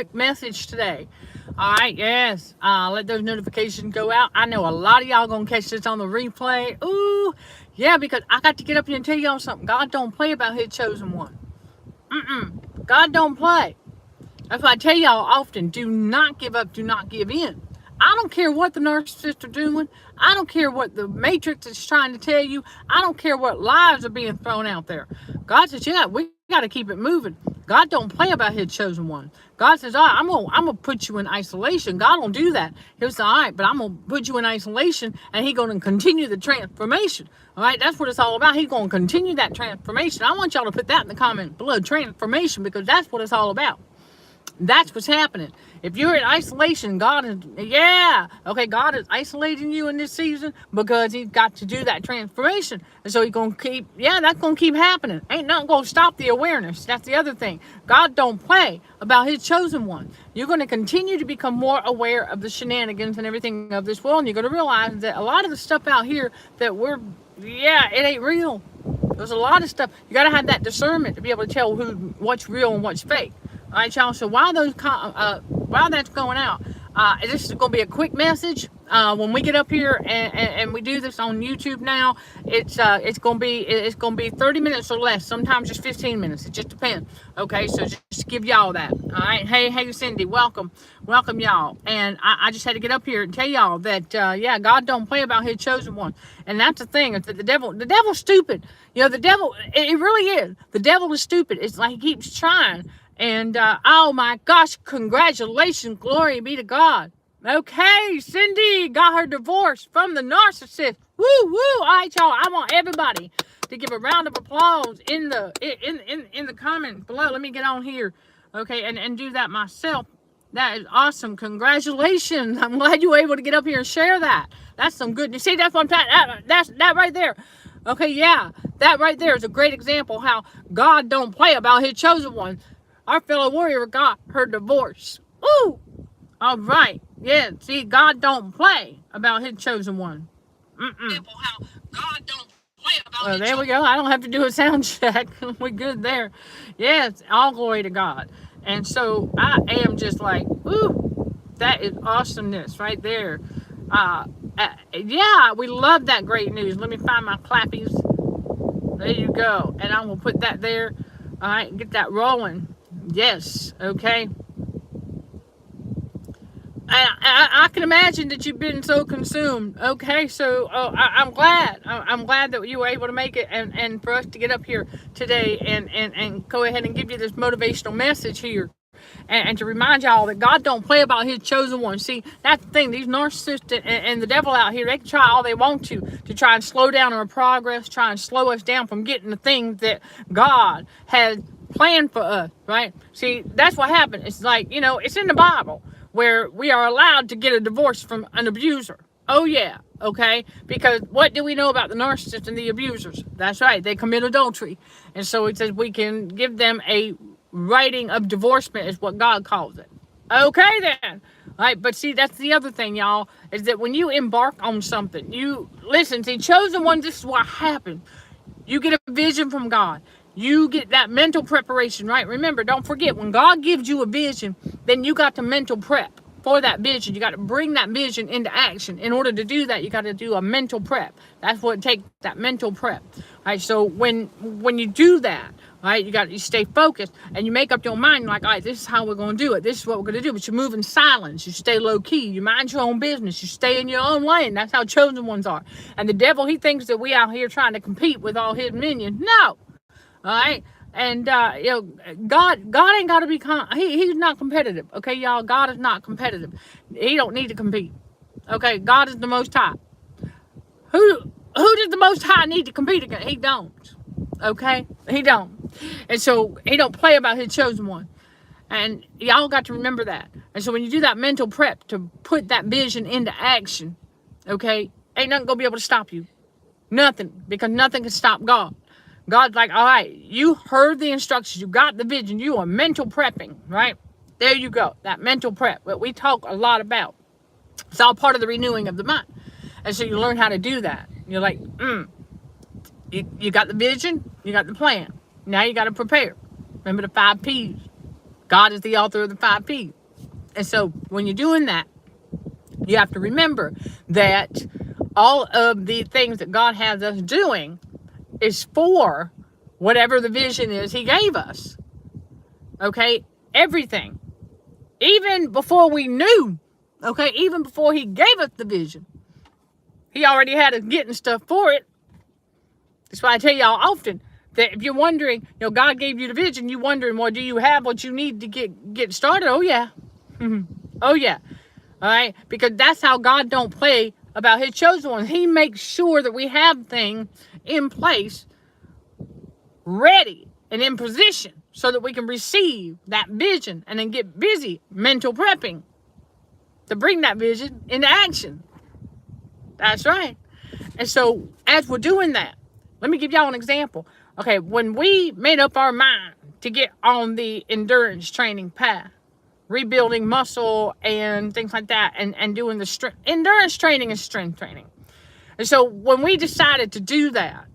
quick message today. All right, yes. Let those notifications go out. I know a lot of y'all gonna catch this on the replay. Ooh, yeah, because I got to get up here and tell y'all something. God don't play about his chosen one. God don't play. That's why I tell y'all often, do not give up, do not give in. I don't care what the narcissists are doing. I don't care what the matrix is trying to tell you. I don't care what lies are being thrown out there. God says, yeah, we got to keep it moving. God don't play about his chosen one. God says, all right, I'm gonna put you in isolation. God don't do that. He'll say, all right, but I'm gonna put you in isolation, and he's gonna continue the transformation. All right, that's what it's all about. He's gonna continue that transformation. I want y'all to put that in the comment below, transformation, because that's what it's all about. That's what's happening. If you're in isolation, God is, God is isolating you in this season because he's got to do that transformation. And so he's going to keep, that's going to keep happening. Ain't nothing going to stop the awareness. That's the other thing. God don't play about his chosen one. You're going to continue to become more aware of the shenanigans and everything of this world. And you're going to realize that a lot of the stuff out here that it ain't real. There's a lot of stuff. You got to have that discernment to be able to tell what's real and what's fake. All right, y'all. So while that's going out, this is going to be a quick message. When we get up here and we do this on YouTube now, it's going to be 30 minutes or less. Sometimes just 15 minutes. It just depends. Okay, so just give y'all that. All right. Hey, Cindy, welcome, y'all. And I just had to get up here and tell y'all that God don't play about his chosen one. And that's the thing. Is that the devil's stupid. You know, the devil. It really is. The devil is stupid. It's like he keeps trying. And, oh my gosh, congratulations, glory be to God. Okay, Cindy got her divorce from the narcissist. Woo, woo. All right, y'all, I want everybody to give a round of applause in the comment below. Let me get on here, okay, and do that myself. That is awesome. Congratulations. I'm glad you were able to get up here and share that. That's some good news. See, that's what I'm talking about. That right there. Okay, yeah, that right there is a great example how God don't play about his chosen one. Our fellow warrior got her divorce. Ooh! All right. Yeah, see, God don't play about his chosen one. How God don't play about there we go. I don't have to do a sound check. We're good there. Yes, all glory to God. And so I am just like, ooh, that is awesomeness right there. We love that great news. Let me find my clappies. There you go. And I'm going to put that there. All right, get that rolling. Yes, okay. I can imagine that you've been so consumed. Okay, so I'm glad. I'm glad that you were able to make it and for us to get up here today and go ahead and give you this motivational message here. And to remind y'all that God don't play about his chosen one. See, that's the thing. These narcissists and the devil out here, they can try all they want to try and slow down our progress, try and slow us down from getting the things that God has planned for us, right? See, that's what happened. It's like, it's in the Bible where we are allowed to get a divorce from an abuser. Oh, yeah. Okay. Because what do we know about the narcissists and the abusers? That's right. They commit adultery. And so it says we can give them a writing of divorcement is what God calls it. Okay, then. All right. But see, that's the other thing, y'all, is that when you embark on something, see, chosen one, this is what happened. You get a vision from God. You get that mental preparation, right? Remember, don't forget, when God gives you a vision, then you got to mental prep for that vision. You got to bring that vision into action. In order to do that, you got to do a mental prep. That's what it takes, that mental prep. All right, so when you do that, all right, you stay focused and you make up your mind like, all right, this is how we're going to do it. This is what we're going to do. But you move in silence. You stay low key. You mind your own business. You stay in your own lane. That's how chosen ones are. And the devil, he thinks that we out here trying to compete with all his minions. No. All right, and God ain't got to be he's not competitive. Okay, y'all, God is not competitive. He don't need to compete. Okay, God is the Most High. Who does the Most High need to compete against? He don't. Okay, he don't. And so he don't play about his chosen one. And y'all got to remember that. And so when you do that mental prep to put that vision into action, okay, ain't nothing gonna be able to stop you. Nothing, because nothing can stop God. God's like, all right, you heard the instructions, you got the vision, you are mental prepping, right? There you go, that mental prep that we talk a lot about. It's all part of the renewing of the mind. And so you learn how to do that. You're like, you got the vision, you got the plan. Now you got to prepare. Remember the 5 P's. God is the author of the 5 P. And so when you're doing that, you have to remember that all of the things that God has us doing is for whatever the vision is he gave us. Okay? Everything. Even before we knew, okay, even before he gave us the vision, he already had us getting stuff for it. That's why I tell y'all often that if you're wondering, God gave you the vision, you wondering, well, do you have what you need to get started? Oh, yeah. Oh, yeah. All right? Because that's how God don't play about his chosen ones. He makes sure that we have things in place, ready and in position, so that we can receive that vision and then get busy mental prepping to bring that vision into action. That's right. And so as we're doing that, let me give y'all an example. Okay, when we made up our mind to get on the endurance training path, rebuilding muscle and things like that, and doing the strength, endurance training and strength training. And so when we decided to do that,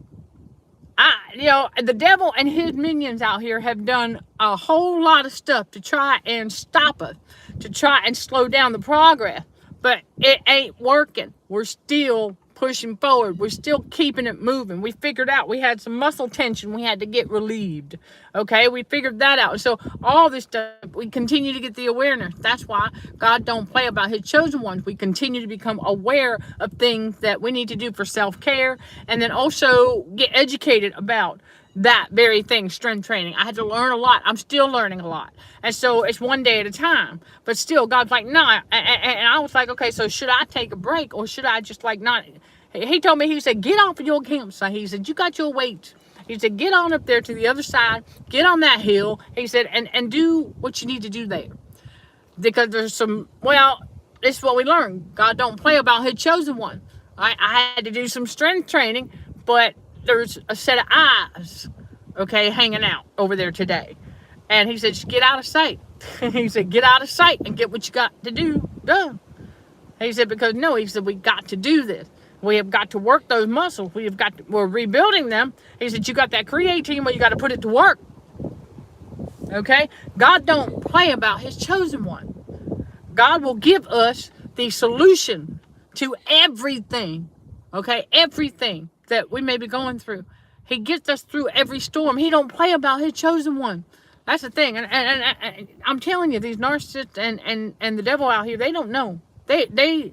the devil and his minions out here have done a whole lot of stuff to try and stop us, to try and slow down the progress, but it ain't working. We're still pushing forward. We're still keeping it moving. We figured out we had some muscle tension we had to get relieved. Okay, we figured that out. So all this stuff, we continue to get the awareness. That's why God don't play about his chosen ones. We continue to become aware of things that we need to do for self-care, and then also get educated about that very thing, strength training. I had to learn a lot. I'm still learning a lot. And so it's one day at a time. But still, God's like, no. And I was like, okay, so should I take a break, or should I just like not? He told me, he said, get off of your campsite. He said, you got your weights. He said, get on up there to the other side. Get on that hill. He said, and do what you need to do there. Because there's some, this is what we learned. God don't play about his chosen one. I had to do some strength training, but there's a set of eyes, okay, hanging out over there today. And he said, just get out of sight. He said, get out of sight and get what you got to do done. He said, he said, we got to do this. We have got to work those muscles. We're rebuilding them. He said, you got that creatine, well, you got to put it to work. Okay? God don't play about his chosen one. God will give us the solution to everything. Okay? Everything that we may be going through. He gets us through every storm. He don't play about his chosen one. That's the thing. And I'm telling you, these narcissists and the devil out here, they don't know. They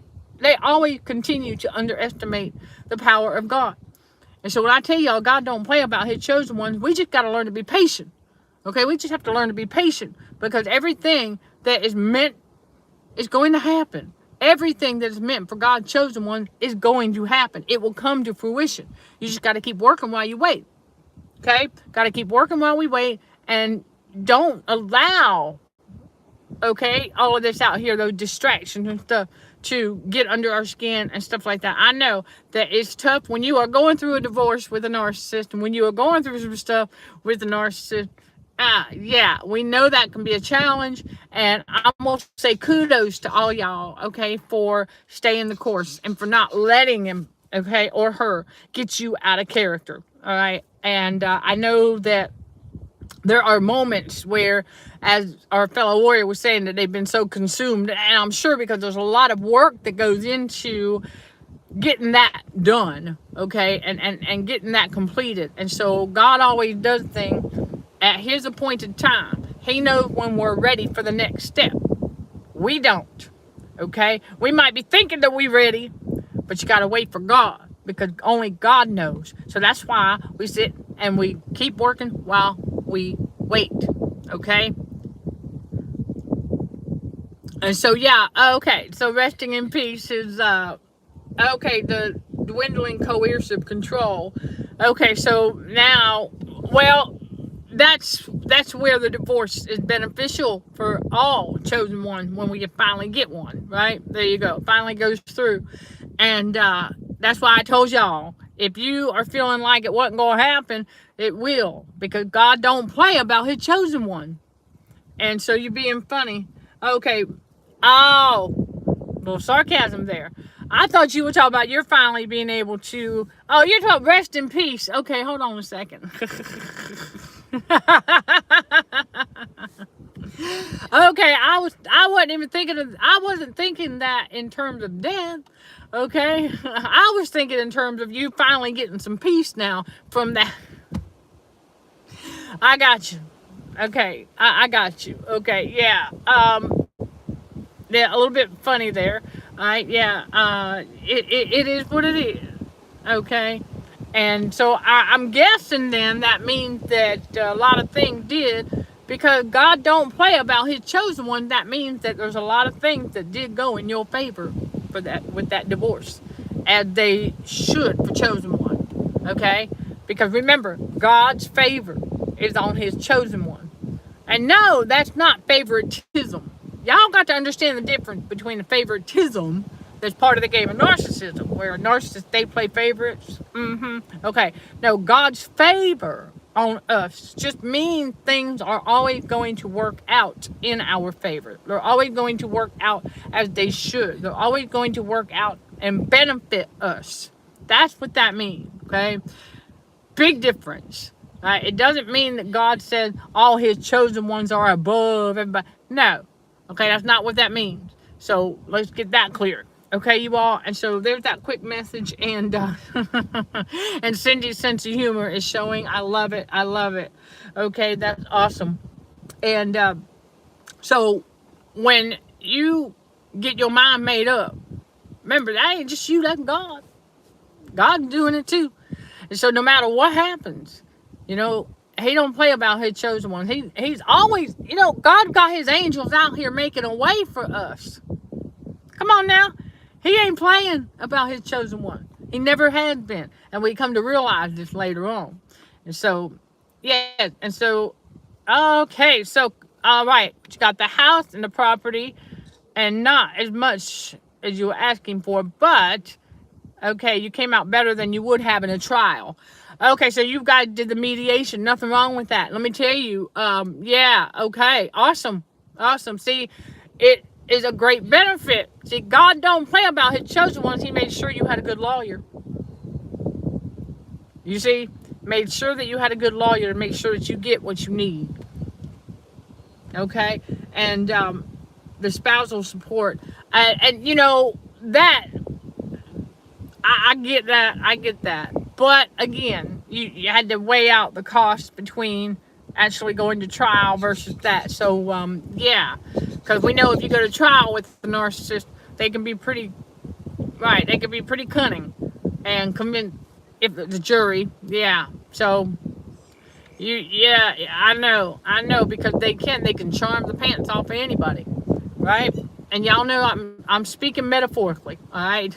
always continue to underestimate the power of God. And so when I tell y'all, God don't play about his chosen ones, we just got to learn to be patient. Okay? We just have to learn to be patient, because everything that is meant is going to happen. Everything that is meant for God's chosen one is going to happen. It will come to fruition. You just got to keep working while you wait. Okay? Got to keep working while we wait, and don't allow, okay, all of this out here, those distractions and stuff, to get under our skin and stuff like that. I know that it's tough when you are going through a divorce with a narcissist, and when you are going through some stuff with a narcissist. Yeah, we know that can be a challenge, and I'm going to say kudos to all y'all, okay, for staying the course and for not letting him, okay, or her get you out of character, all right? And I know that there are moments where, as our fellow warrior was saying, that they've been so consumed, and I'm sure because there's a lot of work that goes into getting that done, okay, and getting that completed. And so God always does things at his appointed time. He knows when we're ready for the next step. We don't, okay? We might be thinking that we're ready, but you got to wait for God, because only God knows. So that's why we sit and we keep working while we wait, okay? And so, yeah, okay, so resting in peace is, okay, the dwindling coercive control. Okay, so now, well, that's where the divorce is beneficial for all chosen ones when we finally get one, right? There you go. Finally goes through. And that's why I told y'all, if you are feeling like it wasn't going to happen, it will. Because God don't play about his chosen one. And so you're being funny. Okay. Oh, a little sarcasm there. I thought you were talking about you're finally being able to... Oh, you're talking rest in peace. Okay, hold on a second. Okay, I wasn't even thinking of, I wasn't thinking that in terms of death. Okay, I was thinking in terms of you finally getting some peace now from that. I got you. Okay, I got you. Okay, yeah. Yeah, a little bit funny there. All right, yeah. It is what it is. Okay, and so I'm guessing then that means that a lot of things did, because God don't play about His chosen one. That means that there's a lot of things that did go in your favor for that, with that divorce, as they should for chosen one. Okay, because remember, God's favor is on His chosen one. And no, that's not favoritism. Y'all got to understand the difference between the favoritism that's part of the game of narcissism, where narcissists, they play favorites. Okay. No, God's favor on us just means things are always going to work out in our favor. They're always going to work out as they should. They're always going to work out and benefit us. That's what that means. Okay. Big difference. It doesn't mean that God said all His chosen ones are above everybody. No. Okay, that's not what that means. So let's get that clear. Okay, you all. And so there's that quick message. And and Cindy's sense of humor is showing. I love it. I love it. Okay, that's awesome. And so when you get your mind made up, remember, that ain't just you, that's God. God's doing it too. And so no matter what happens, you know, He don't play about His chosen ones. He's always, you know, God got His angels out here making a way for us. Come on now. He ain't playing about His chosen one. He never has been. And we come to realize this later on. And so, yeah. And so, okay. So, all right. You got the house and the property, and not as much as you were asking for, but okay, you came out better than you would have in a trial. Okay, so you guys did the mediation. Nothing wrong with that. Let me tell you. Yeah, okay. Awesome. Awesome. See, it is a great benefit. See, God don't play about His chosen ones. He made sure you had a good lawyer. You see? Made sure that you had a good lawyer to make sure that you get what you need. Okay? And the spousal support. And you know, that, I get that. I get that. But again, you had to weigh out the cost between actually going to trial versus that. So, yeah. Because we know if you go to trial with the narcissist, they can be pretty, right, they can be pretty cunning and convince, if the jury, yeah. So, yeah, I know, because they can charm the pants off of anybody, right? And y'all know I'm speaking metaphorically, all right?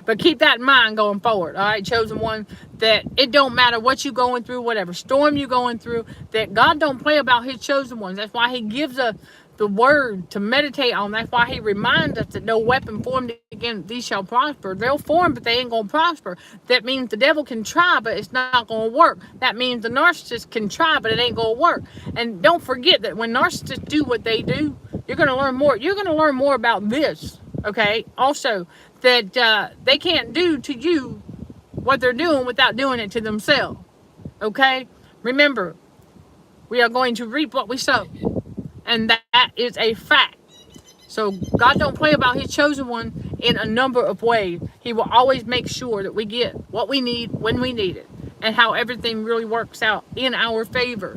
But keep that in mind going forward, all right, chosen one, that it don't matter what you going through, whatever storm you going through, that God don't play about His chosen ones. That's why He gives us the word to meditate on. That's why He reminds us that no weapon formed against these shall prosper. They'll form, but they ain't going to prosper. That means the devil can try, but it's not going to work. That means the narcissist can try, but it ain't going to work. And don't forget that when narcissists do what they do, you're going to learn more. You're going to learn more about this, okay? Also, that they can't do to you what they're doing without doing it to themselves. Okay? Remember, we are going to reap what we sow. And that is a fact. So God don't play about His chosen one in a number of ways. He will always make sure that we get what we need when we need it. And how everything really works out in our favor.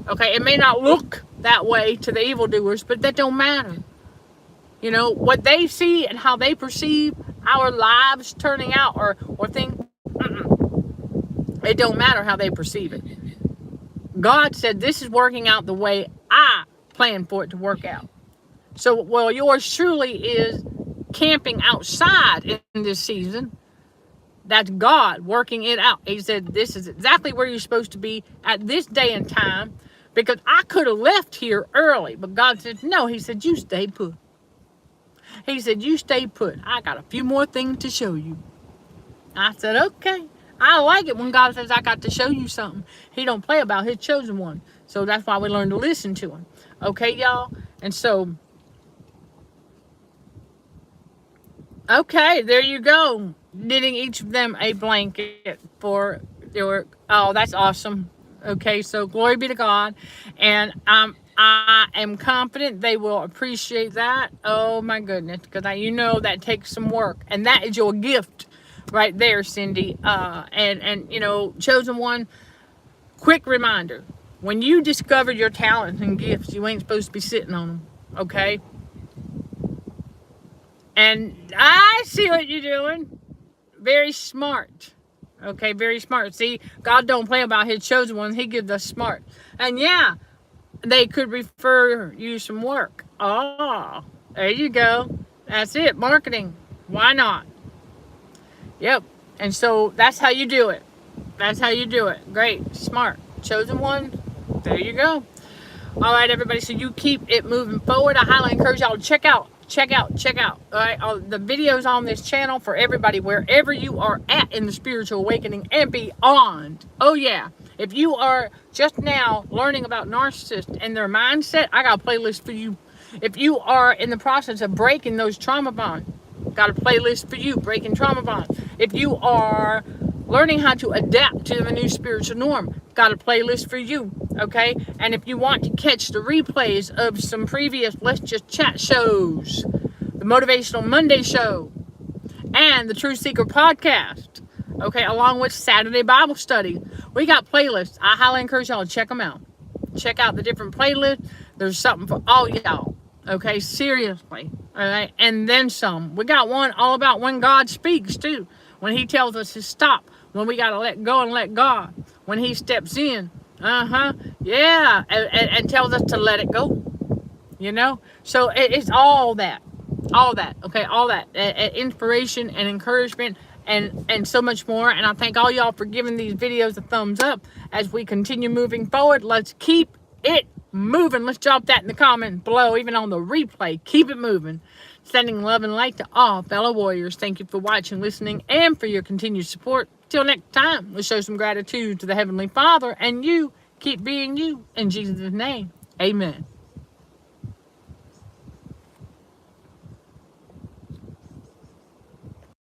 Okay? It may not look that way to the evildoers, but that don't matter. You know, what they see and how they perceive our lives turning out or things, it don't matter how they perceive it. God said this is working out the way I planned for it to work out. So, well, yours truly is camping outside in this season. That's God working it out. He said this is exactly where you're supposed to be at this day and time, because I could have left here early, but God said no. He said, you stay put. He said, you stay put. I got a few more things to show you. I said, okay. I like it when God says, I got to show you something. He don't play about His chosen one. So that's why we learn to listen to Him. Okay, y'all? And so, okay, there you go. Knitting each of them a blanket for your, oh, that's awesome. Okay, so glory be to God. And I am confident they will appreciate that. Oh my goodness, because you know that takes some work, and that is your gift right there, Cindy. And you know, chosen one. Quick reminder: when you discover your talents and gifts, you ain't supposed to be sitting on them. Okay. And I see what you're doing. Very smart. Okay, very smart. See, God don't play about his chosen ones. He gives us smart. And yeah, they could refer you some work. Oh, there you go. That's it. Marketing. Why not? Yep. And so that's how you do it. That's how you do it. Great. Smart. Chosen one. There you go. All right, everybody. So you keep it moving forward. I highly encourage y'all to check out. All right, the videos on this channel for everybody, wherever you are at in the spiritual awakening and beyond. Oh yeah, if you are just now learning about narcissists and their mindset, I got a playlist for you. If you are in the process of breaking those trauma bonds, got a playlist for you, breaking trauma bonds. If you are learning how to adapt to the new spiritual norm, got a playlist for you. Okay, and if you want to catch the replays of some previous Let's Just Chat shows, the Motivational Monday show, and the Truth Seeker podcast, okay, along with Saturday Bible study, we got playlists. I highly encourage y'all to check them out. Check out the different playlists. There's something for all y'all. Okay, seriously. All right, and then some. We got one all about when God speaks too. When he tells us to stop. When we got to let go and let God. When he steps in. Yeah. And tells us to let it go. You know? So it's all that. All that. Okay, all that. Inspiration and encouragement and so much more. And I thank all y'all for giving these videos a thumbs up as we continue moving forward. Let's keep it moving. Let's drop that in the comments below, even on the replay. Keep it moving. Sending love and light to all fellow warriors. Thank you for watching, listening, and for your continued support. Till next time, let's show some gratitude to the Heavenly Father, and you keep being you. In Jesus' name, amen.